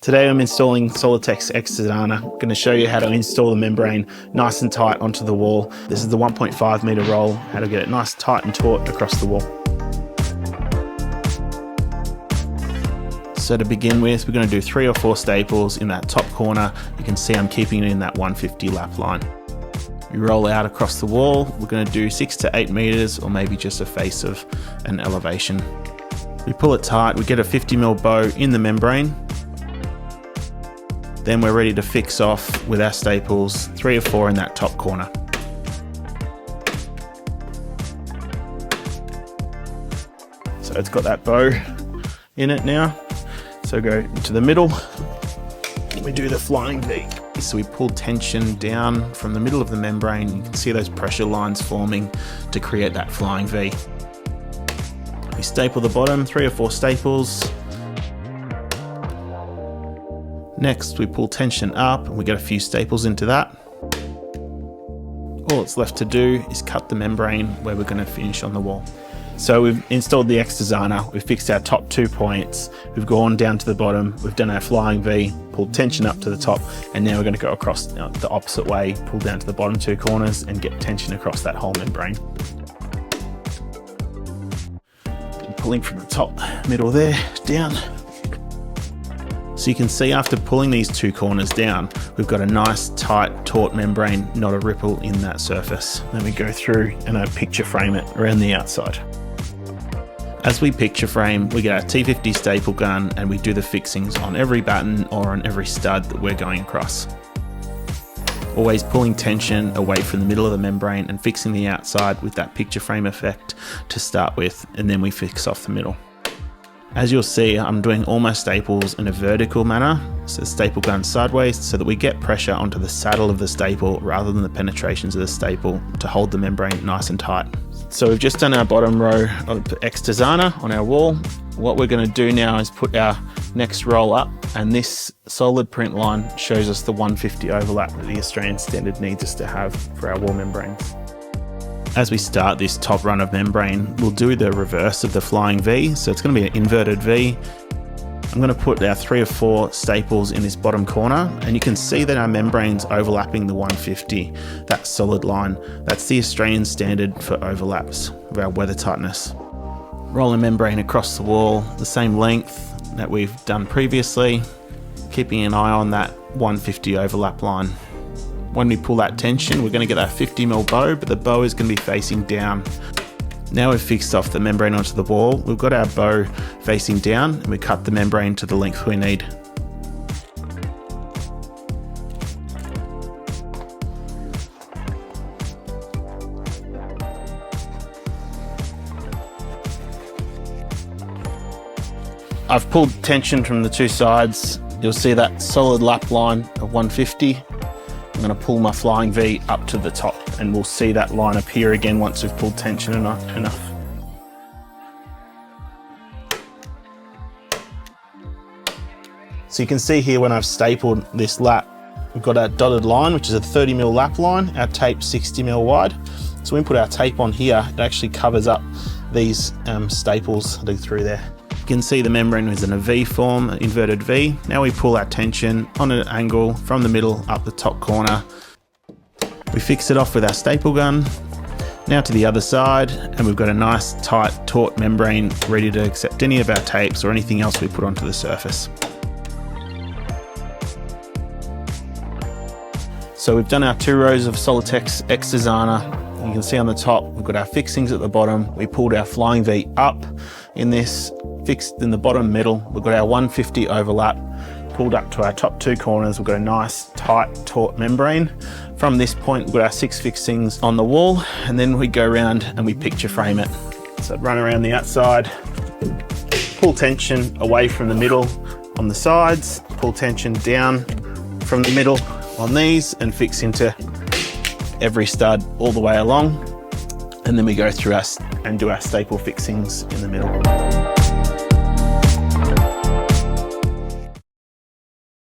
Today I'm installing Solitex Extasana. I'm going to show you how to install the membrane nice and tight onto the wall. This is the 1.5 metre roll, how to get it nice, tight and taut across the wall. So to begin with, we're going to do 3 or 4 staples in that top corner. You can see I'm keeping it in that 150 lap line. We roll out across the wall. We're going to do 6 to 8 metres, or maybe just a face of an elevation. We pull it tight, we get a 50mm bow in the membrane. Then we're ready to fix off with our staples, 3 or 4 in that top corner. So it's got that bow in it now. So go into the middle, we do the flying V. So we pull tension down from the middle of the membrane. You can see those pressure lines forming to create that flying V. We staple the bottom, 3 or 4 staples. Next, we pull tension up and we get a few staples into that. All it's left to do is cut the membrane where we're going to finish on the wall. So we've installed the Extasana, we've fixed our top 2 points, we've gone down to the bottom, we've done our flying V, pulled tension up to the top, and now we're going to go across the opposite way, pull down to the bottom 2 corners and get tension across that whole membrane. Pulling from the top, middle there, down. So you can see after pulling these 2 corners down, we've got a nice tight taut membrane, not a ripple in that surface. Then we go through and I picture frame it around the outside. As we picture frame, we get our T50 staple gun and we do the fixings on every batten or on every stud that we're going across. Always pulling tension away from the middle of the membrane and fixing the outside with that picture frame effect to start with, and then we fix off the middle. As you'll see, I'm doing all my staples in a vertical manner, so the staple gun sideways, so that we get pressure onto the saddle of the staple rather than the penetrations of the staple to hold the membrane nice and tight. So we've just done our bottom row of Extasana on our wall. What we're going to do now is put our next roll up, and this solid print line shows us the 150 overlap that the Australian standard needs us to have for our wall membranes. As we start this top run of membrane, we'll do the reverse of the flying V, so it's going to be an inverted V. I'm going to put our 3 or 4 staples in this bottom corner, and you can see that our membrane's overlapping the 150, that solid line. That's the Australian standard for overlaps of our weather tightness. Rolling membrane across the wall, the same length that we've done previously, keeping an eye on that 150 overlap line. When we pull that tension, we're going to get that 50mm bow, but the bow is going to be facing down. Now we've fixed off the membrane onto the wall, we've got our bow facing down, and we cut the membrane to the length we need. I've pulled tension from the 2 sides. You'll see that solid lap line of 150. I'm going to pull my flying V up to the top, and we'll see that line appear again once we've pulled tension enough. So you can see here when I've stapled this lap, we've got our dotted line, which is a 30mm lap line, our tape 60mm wide. So when we put our tape on here, it actually covers up these staples through there. You can see the membrane is in a V form, an inverted V. Now we pull our tension on an angle from the middle up the top corner. We fix it off with our staple gun. Now to the other side, and we've got a nice tight taut membrane ready to accept any of our tapes or anything else we put onto the surface. So we've done our 2 rows of Solitex Extasana. You can see on the top, we've got our fixings at the bottom. We pulled our flying V up in this, fixed in the bottom middle. We've got our 150 overlap, pulled up to our top 2 corners. We've got a nice tight taut membrane. From this point, we've got our 6 fixings on the wall, and then we go around and we picture frame it. So run around the outside, pull tension away from the middle on the sides, pull tension down from the middle on these, and fix into every stud all the way along, and then we go through and do our staple fixings in the middle.